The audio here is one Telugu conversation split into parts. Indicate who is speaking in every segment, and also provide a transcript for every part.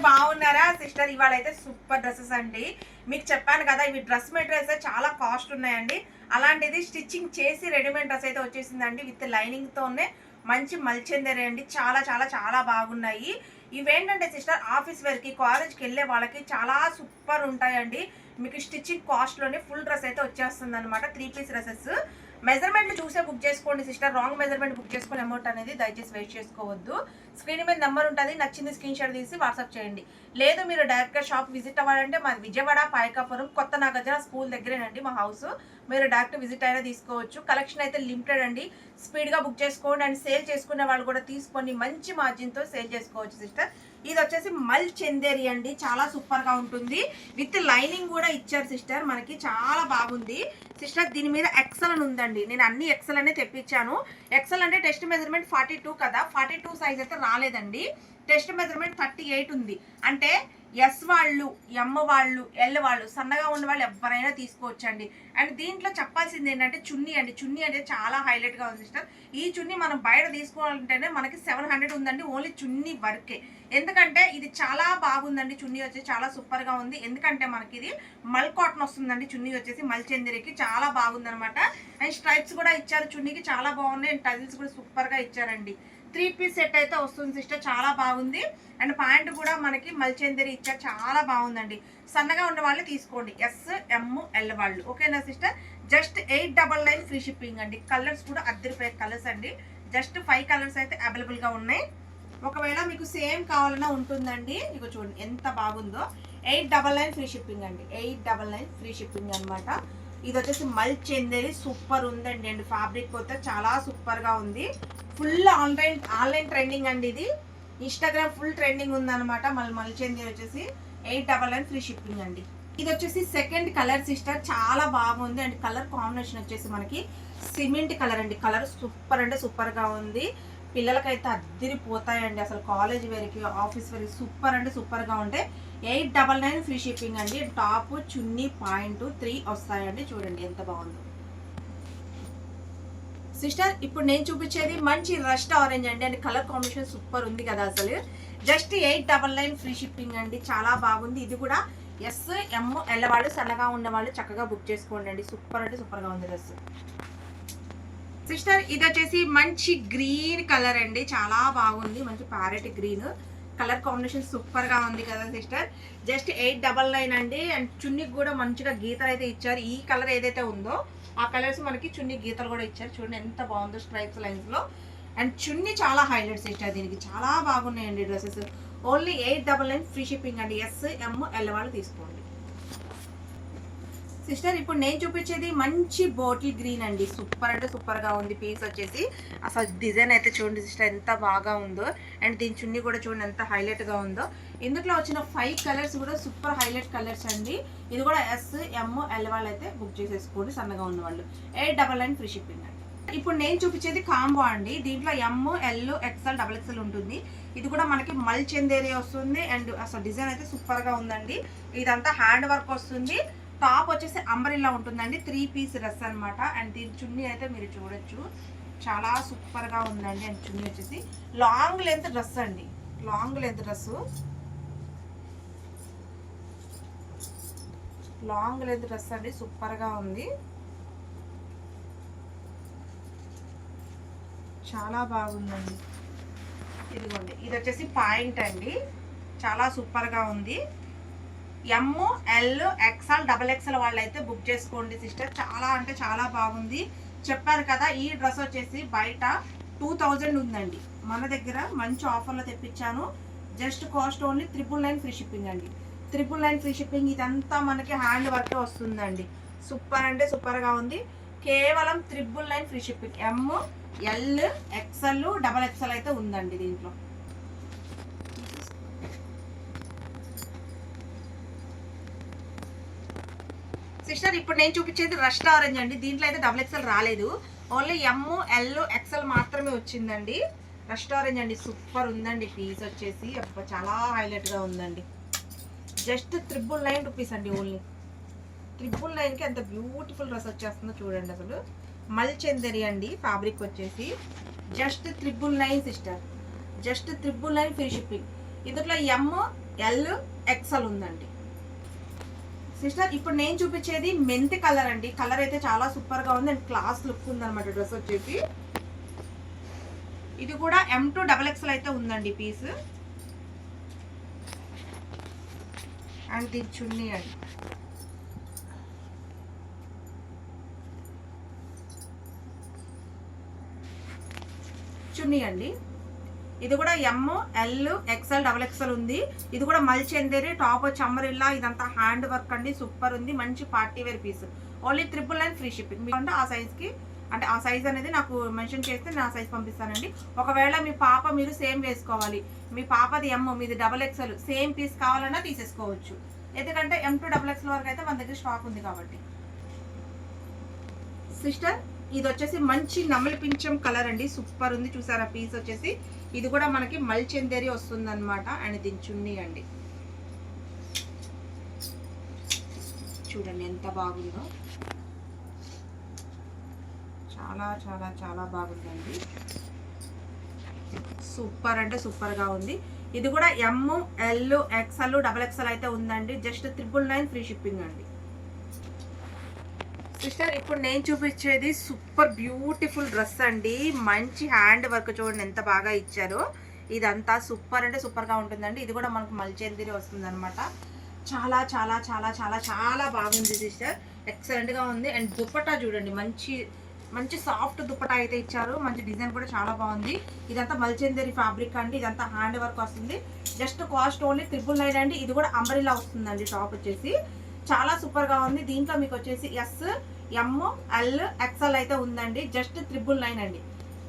Speaker 1: బాగున్నారా సిస్టర్? ఇవాళ అయితే సూపర్ డ్రెస్సెస్ అండి. మీకు చెప్పాను కదా, ఇవి డ్రెస్ మెటీరియల్స్ చాలా కాస్ట్ ఉన్నాయండి. అలాంటిది స్టిచ్చింగ్ చేసి రెడీమేడ్ డ్రెస్ అయితే వచ్చేసిందండి విత్ లైనింగ్ తోనే. మంచి మల్చెందరే అండి. చాలా చాలా చాలా బాగున్నాయి. ఇవేంటంటే సిస్టర్, ఆఫీస్ వేర్కి, కాలేజ్కి వెళ్ళే వాళ్ళకి చాలా సూపర్ ఉంటాయండి. మీకు స్టిచ్చింగ్ కాస్ట్లోనే ఫుల్ డ్రెస్ అయితే వచ్చేస్తుంది అనమాట. 3 పీస్ డ్రెస్సెస్. మెజర్మెంట్లు చూసే బుక్ చేసుకోండి సిస్టర్. రాంగ్ మెజర్మెంట్ బుక్ చేసుకుని అమౌంట్ అనేది దయచేసి వేస్ట్ చేసుకోవద్దు. స్క్రీన్ మీద నెంబర్ ఉంటుంది, నచ్చింది స్క్రీన్ షాట్ తీసి వాట్సాప్ చేయండి. లేదు మీరు డైరెక్ట్గా షాప్ విజిట్ అవ్వాలంటే మాది విజయవాడ పాయకాపురం కొత్త నాగార్జున స్కూల్ దగ్గరేనండి మా హౌస్. మీరు డైరెక్ట్ విజిట్ అయినా తీసుకోవచ్చు. కలెక్షన్ అయితే లిమిటెడ్ అండి. స్పీడ్గా బుక్ చేసుకోండి. అండ్ సేల్ చేసుకునే వాళ్ళు కూడా తీసుకొని మంచి మార్జిన్తో సేల్ చేసుకోవచ్చు సిస్టర్. ఇది వచ్చేసి మల్ చందేరి అండి. చాలా సూపర్గా ఉంటుంది. విత్ లైనింగ్ కూడా ఇచ్చారు సిస్టర్. మనకి చాలా బాగుంది సిస్టర్. దీని మీద ఎక్సెల్ అని ఉందండి. నేను అన్ని ఎక్సెల్ అనే తెప్పించాను. ఎక్సెల్ అంటే టెస్ట్ మెజర్మెంట్ 42 కదా, 42 సైజ్ అయితే రాలేదండి. టెస్ట్ మెజర్మెంట్ 38 ఉంది. అంటే ఎస్ వాళ్ళు, ఎమ్ వాళ్ళు, ఎల్ వాళ్ళు, సన్నగా ఉన్న వాళ్ళు ఎవరైనా తీసుకోవచ్చండి. అండ్ దీంట్లో చెప్పాల్సింది ఏంటంటే చున్నీ అండి. చున్నీ అనేది చాలా హైలైట్గా ఉంది సిస్టర్. ఈ చున్నీ మనం బయట తీసుకోవాలంటేనే మనకి 700 ఉందండి. ఓన్లీ చున్నీ వర్కే. ఎందుకంటే ఇది చాలా బాగుందండి. చున్నీ వచ్చేసి చాలా సూపర్గా ఉంది. ఎందుకంటే మనకి ఇది మల్ కాటన్ వస్తుందండి. చున్నీ వచ్చేసి మల్ చందేరికి చాలా బాగుందనమాట. అండ్ స్ట్రైప్స్ కూడా ఇచ్చారు చున్నీకి, చాలా బాగున్నాయి. అండ్ టజిల్స్ కూడా సూపర్గా ఇచ్చారండి. 3 పీస్ సెట్ అయితే వస్తుంది సిస్టర్. చాలా బాగుంది. అండ్ ప్యాంట్ కూడా మనకి మల్చెందరి ఇచ్చారు. చాలా బాగుందండి. సన్నగా ఉన్న వాళ్ళు తీసుకోండి. ఎస్, ఎమ్, ఎల్ వాళ్ళు. ఓకేనా సిస్టర్? జస్ట్ 899 ఫ్రీ షిప్పింగ్ అండి. కలర్స్ కూడా అద్దరిపోయే కలర్స్ అండి. జస్ట్ 5 కలర్స్ అయితే అవైలబుల్గా ఉన్నాయి. ఒకవేళ మీకు సేమ్ కావాలన్నా ఉంటుందండి. ఇక చూడండి ఎంత బాగుందో. 899 ఫ్రీ షిప్పింగ్ అండి. 899 ఫ్రీ షిప్పింగ్ అనమాట. ఇది వచ్చేసి మల్చెందరి సూపర్ ఉందండి. అండ్ ఫ్యాబ్రిక్ పోతే చాలా సూపర్గా ఉంది. ఫుల్ ఆన్లైన్ ట్రెండింగ్ అండి. ఇది ఇన్స్టాగ్రామ్ ఫుల్ ట్రెండింగ్ ఉందన్నమాట. మల్చెందరి వచ్చేసి 899 ఫ్రీ షిప్పింగ్ అండి. ఇది వచ్చేసి సెకండ్ కలర్ సిస్టర్. చాలా బాగుంది. అండ్ కలర్ కాంబినేషన్ వచ్చేసి మనకి సిమెంట్ కలర్ అండి. కలర్ సూపర్ అంటే సూపర్గా ఉంది. పిల్లలకైతే అద్దరిపోతాయండి. అసలు కాలేజ్ వేర్కి, ఆఫీస్ వేర్కి సూపర్ అంటే సూపర్గా ఉంటాయి. 899 ఫ్రీ షిప్పింగ్ అండి. టాప్, చున్నీ, పాయింట్ 3 వస్తాయండి. చూడండి ఎంత బాగుందో సిస్టర్. ఇప్పుడు నేను చూపించేది మంచి రస్ట్ ఆరెంజ్ అండి. అండ్ కలర్ కాంబినేషన్ సూపర్ ఉంది కదా అసలు. జస్ట్ 899 ఫ్రీ షిప్పింగ్ అండి. చాలా బాగుంది. ఇది కూడా ఎస్, ఎమ్, ఎల్ వాళ్ళు, సన్నగా ఉన్న వాళ్ళు చక్కగా బుక్ చేసుకోండి అండి. సూపర్ అంటే సూపర్గా ఉంది డ్రెస్ సిస్టర్. ఇది వచ్చేసి మంచి గ్రీన్ కలర్ అండి. చాలా బాగుంది. మంచి ప్యారెట్ గ్రీన్ కలర్ కాంబినేషన్ సూపర్గా ఉంది కదా సిస్టర్. జస్ట్ 899 అండి. అండ్ చున్నీకి కూడా మంచిగా గీతలు అయితే ఇచ్చారు. ఈ కలర్ ఏదైతే ఉందో ఆ కలర్స్ మనకి చున్నీ గీతలు కూడా ఇచ్చారు. చూడండి ఎంత బాగుందో స్ట్రైప్స్ లైన్స్లో. అండ్ చున్నీ చాలా హైలైట్స్ సిస్టర్. దీనికి చాలా బాగున్నాయండి డ్రెస్సెస్. ఓన్లీ 899 ఫ్రీ షిప్పింగ్ అండి. ఎస్, ఎమ్, ఎల్ వాళ్ళు తీసుకోండి సిస్టర్. ఇప్పుడు నేను చూపించేది మంచి బాటిల్ గ్రీన్ అండి. సూపర్ అంటే సూపర్గా ఉంది. పీస్ వచ్చేసి అసలు డిజైన్ అయితే చూడండి సిస్టర్ ఎంత బాగా ఉందో. అండ్ దీని చున్నీ కూడా చూడండి ఎంత హైలైట్గా ఉందో. ఇందులో వచ్చిన 5 కలర్స్ కూడా సూపర్ హైలైట్ కలర్స్ అండి. ఇది కూడా ఎస్, ఎమ్, ఎల్ వాళ్ళు అయితే బుక్ చేసేసుకోండి సన్నగా ఉన్న వాళ్ళు. 899 ఫ్రీ షిప్పింగ్ అండి. ఇప్పుడు నేను చూపించేది కాంబో అండి. దీంట్లో ఎమ్, ఎల్, ఎక్స్ఎల్, XXL ఉంటుంది. ఇది కూడా మనకి మల్చెందేరి వస్తుంది. అండ్ అసలు డిజైన్ అయితే సూపర్గా ఉందండి. ఇదంతా హ్యాండ్ వర్క్ వస్తుంది. టాప్ వచ్చేసి అంబ్రెల్లా ఉంటుందండి. 3 పీస్ డ్రెస్ అనమాట. అండ్ దీని చున్నీ అయితే మీరు చూడొచ్చు. చాలా సూపర్గా ఉందండి. అండ్ చున్నీ వచ్చేసి లాంగ్ లెంత్ డ్రెస్ అండి. Long length dress. Long length dress అండి. సూపర్గా ఉంది. చాలా బాగుందండి. ఇదిగోండి. ఇది వచ్చేసి పాయింట్ అండి. చాలా సూపర్గా ఉంది. ఎమ్, ఎల్, ఎక్స్ఎల్, XXL వాళ్ళు అయితే బుక్ చేసుకోండి సిస్టర్. చాలా అంటే చాలా బాగుంది. చెప్పారు కదా, ఈ డ్రెస్ వచ్చేసి బయట 2000 ఉందండి. మన దగ్గర మంచి ఆఫర్లో తెప్పించాను. Just cost only 999 free shipping అండి. 999 ఫ్రీ షిప్పింగ్. ఇదంతా మనకి హ్యాండ్ వర్క్ వస్తుందండి. సూపర్ అంటే సూపర్గా ఉంది. కేవలం 999 ఫ్రీ షిప్పింగ్. ఎమ్, ఎల్, XXL, XXL అయితే ఉందండి దీంట్లో. సిస్టర్ ఇప్పుడు నేను చూపించేది రస్ట్ ఆరెంజ్ అండి. దీంట్లో అయితే XXL రాలేదు. ఓన్లీ ఎమ్, ఎల్, XL మాత్రమే వచ్చిందండి. రస్ట్ ఆరెంజ్ అండి. సూపర్ ఉందండి. పీస్ వచ్చేసి చాలా హైలైట్గా ఉందండి. జస్ట్ 999 రూపీస్ అండి. ఓన్లీ 999కి ఎంత బ్యూటిఫుల్ డ్రెస్ వచ్చేస్తుందో చూడండి అసలు. మల్చెందరి అండి. ఫ్యాబ్రిక్ వచ్చేసి just 999 sister. Just 999 free shipping. ఇందులో ఎమ్, ఎల్ ఎక్సెల్ ఉందండి సిస్టర్. ఇప్పుడు నేను చూపించేది మెంతి కలర్ అండి. కలర్ అయితే చాలా సూపర్ గా ఉంది అండ్ క్లాస్ లుక్ ఉందన్నమాట. డ్రెస్ వచ్చేసి ఇది కూడా M2 XXL అయితే ఉందండి పీస్. అండ్ దీని చున్నీ అండి. చున్నీ అండి. ఇది కూడా ML XL XXL ఉంది. ఇది కూడా మల్చెందేరి టాప్ వచ్చి అంబ్రెల్లా. ఇదంతా హ్యాండ్ వర్క్ అండి. సూపర్ ఉంది. మంచి party wear piece. Only 999 free shipping. అంటే ఆ సైజ్ కి అంటే ఆ సైజ్ అనేది నాకు మెన్షన్ చేస్తే నేను ఆ సైజ్ పంపిస్తానండి. ఒకవేళ మీ పాప మీరు సేమ్ వేసుకోవాలి, మీ పాపది M మీది XXL సేమ్ పీస్ కావాలన్నా తీసేసుకోవచ్చు. ఎందుకంటే M2 XXL వరకు అయితే మన దగ్గర స్టాక్ ఉంది కాబట్టి. సిస్టర్ ఇది వచ్చేసి మంచి నమలి పింఛం కలర్ అండి. సూపర్ ఉంది. చూసారా పీస్ వచ్చేసి. ఇది కూడా మనకి మల్చెందేరి వస్తుంది అనమాట. అండ్ దీని చున్నీ అండి. చూడండి ఎంత బాగుందో. చాలా చాలా చాలా బాగుందండి. సూపర్ అంటే సూపర్ గా ఉంది. ఇది కూడా ML XL XXL అయితే ఉందండి. జస్ట్ 999 ఫ్రీ షిప్పింగ్ అండి. సిస్టర్ ఇప్పుడు నేను చూపించేది సూపర్ బ్యూటిఫుల్ డ్రెస్ అండి. మంచి హ్యాండ్ వర్క్ చూడండి ఎంత బాగా ఇచ్చారో. ఇదంతా సూపర్ అంటే సూపర్ గా ఉంటుందండి. ఇది కూడా మనకు మల్చెందిరి వస్తుంది అనమాట. చాలా చాలా చాలా చాలా చాలా బాగుంది సిస్టర్. ఎక్సలెంట్ గా ఉంది. అండ్ దుపట్టా చూడండి మంచి మంచి సాఫ్ట్ దుపట్టా అయితే ఇచ్చారు. మంచి డిజైన్ కూడా చాలా బాగుంది. ఇదంతా మల్చెందేరి ఫ్యాబ్రిక్ అండి. ఇదంతా హ్యాండ్ వర్క్ వస్తుంది. జస్ట్ కాస్ట్ ఓన్లీ 999 అండి. ఇది కూడా అంబ్రెల్లా వస్తుందండి. టాప్ వచ్చేసి చాలా సూపర్ గా ఉంది. దీంట్లో మీకు వచ్చేసి SML XL అయితే ఉందండి. జస్ట్ 999 అండి.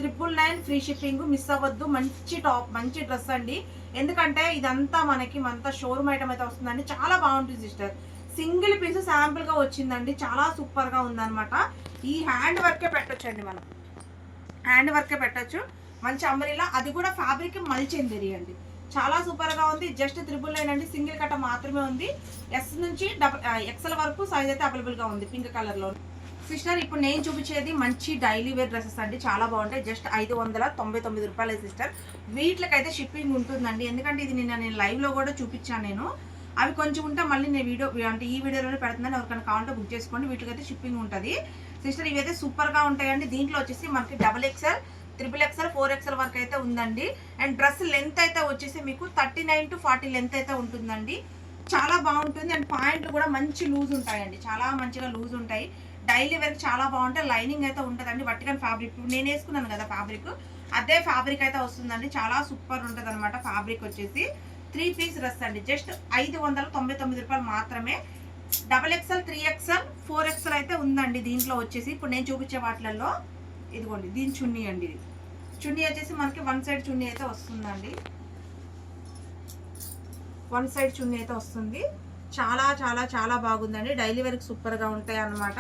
Speaker 1: 999 ఫ్రీ షిప్పింగ్. మిస్ అవ్వద్దు. మంచి టాప్ మంచి డ్రెస్ అండి. ఎందుకంటే ఇదంతా మనకి షోరూమ్ ఐటమ్ అయితే వస్తుందండి. చాలా బాగుంటుంది సిస్టర్. సింగిల్ పీస్ శాంపుల్ గా వచ్చిందండి. చాలా సూపర్ గా ఉందన్నమాట. ఈ హ్యాండ్ వర్కే పెట్టొచ్చండి. మనం హ్యాండ్ వర్కే పెట్టొచ్చు. మంచి అంబ్రెల్లా. అది కూడా ఫ్యాబ్రిక్ మల్చెందేరి అండి. చాలా సూపర్ గా ఉంది. జస్ట్ 999 అండి. సింగిల్ కట్ట మాత్రమే ఉంది. S నుంచి XL వరకు సైజ్ అయితే అవైలబుల్ గా ఉంది పింక్ కలర్ లో. సిస్టర్ ఇప్పుడు నేను చూపించేది మంచి డైలీ వేర్ డ్రెస్సెస్ అండి. చాలా బాగుంటాయి. జస్ట్ 599 రూపాయలు సిస్టర్. వీటికైతే షిప్పింగ్ ఉంటుందండి. ఎందుకంటే ఇది నేను లైవ్ లో కూడా చూపించాను నేను. అవి కొంచెం ఉంటే మళ్ళీ నేను వీడియో అంటే ఈ వీడియోలోనే పెడుతున్నాను. ఎవరికైనా కావాలంటే బుక్ చేసుకోండి. వీటికైతే షిప్పింగ్ ఉంటుంది సిస్టర్. ఇవైతే సూపర్ గా ఉంటాయండి. దీంట్లో వచ్చేసి మనకి XXL XXL 4XL వరకు అయితే ఉందండి. అండ్ డ్రెస్ లెంత్ అయితే వచ్చేసి మీకు 39 to 40 లెంత్ అయితే ఉంటుందండి. చాలా బాగుంటుంది. అండ్ పాయింట్లు కూడా మంచి లూజ్ ఉంటాయండి. చాలా మంచిగా లూజ్ ఉంటాయి. డైలీ వేర్ చాలా బాగుంటాయి. లైనింగ్ అయితే ఉంటుందండి. వర్టికల్ ఫ్యాబ్రిక్ నేను వేసుకున్నాను కదా ఫ్యాబ్రిక్, అదే ఫ్యాబ్రిక్ అయితే వస్తుందండి. చాలా సూపర్ ఉంటుంది అనమాట. ఫ్యాబ్రిక్ వచ్చేసి 3 పీస్ డ్రెస్ అండి. జస్ట్ 599 రూపాయలు మాత్రమే. XXL 3XL 4XL అయితే ఉందండి దీంట్లో వచ్చేసి. ఇప్పుడు నేను చూపించే వాటిలలో ఇదిగోండి దీని చున్నీ అండి. ఇది చున్నీ వచ్చేసి మనకి 1 సైడ్ చున్నీ అయితే వస్తుందండి. 1 సైడ్ చున్నీ అయితే వస్తుంది. చాలా చాలా చాలా బాగుందండి. డైలీ వేర్కి సూపర్గా ఉంటాయి అన్నమాట.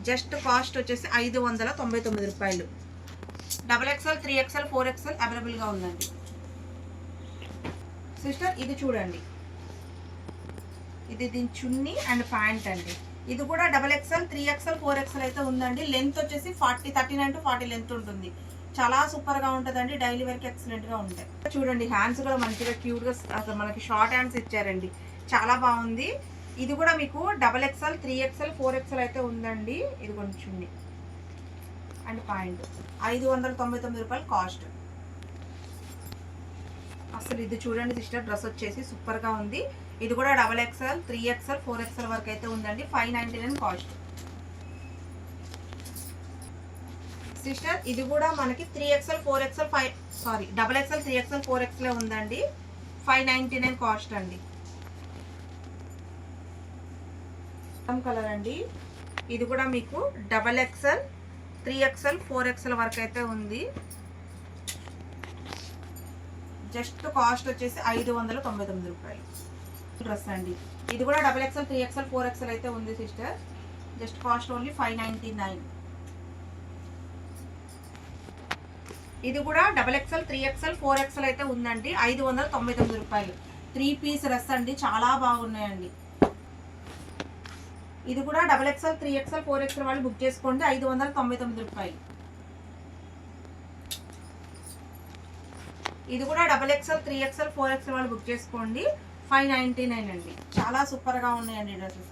Speaker 1: జస్ట్ కాస్ట్ వచ్చేసి 599 రూపాయలు. XXL 3XL 4XL అవైలబుల్గా ఉందండి సిస్టర్. ఇది చూడండి. ఇది దీని చున్నీ అండ్ ప్యాంట్ అండి. ఇది కూడా XXL 3XL 4XL అయితే ఉందండి. లెంత్ వచ్చేసి 39 to 40 లెంత్ ఉంటుంది. చాలా సూపర్ గా ఉంటుందండి. డైలీ వేర్ కి ఎక్సలెంట్ గా ఉంటాయి. చూడండి హ్యాండ్స్ కూడా మంచిగా క్యూట్ గా అసలు మనకి షార్ట్ హ్యాండ్స్ ఇచ్చారండి. చాలా బాగుంది. ఇది కూడా మీకు XXL 3XL 4XL అయితే ఉందండి. ఇది కొంచెం అండ్ పాయింట్ 599 రూపాయలు కాస్ట్. అసలు ఇది చూడండి సిస్టర్. డ్రెస్ వచ్చేసి సూపర్ గా ఉంది. ఇది కూడా XXL 3XL 4XL వరకు అయితే ఉందండి. 599 కాస్ట్ సిస్టర్. ఇది కూడా మనకి 3XL 4XL XXL 3XL 4XL ఉందండి. 599 కాస్ట్ అండి. కలర్ అండి. ఇది కూడా మీకు XXL 3XL 4XL వరకు అయితే ఉంది. జస్ట్ కాస్ట్ వచ్చేసి 599 రూపాయలు డ్రెస్ అండి. ఇది కూడా XXL 3XL 4XL అయితే ఉంది సిస్టర్. Just cost only 599. ఇది కూడా XXL 3XL 4XL అయితే ఉందండి. 599 రూపాయలు. 3 పీస్ డ్రెస్ అండి. చాలా బాగున్నాయండి. ఇది కూడా XXL 3XL 4XL వాళ్ళు బుక్ చేసుకోండి. 599 రూపాయలు. ఇది కూడా XXL 3XL 4XL వాళ్ళు బుక్ చేసుకోండి. 599 అండి. చాలా సూపర్గా ఉన్నాయండి డ్రెస్సెస్.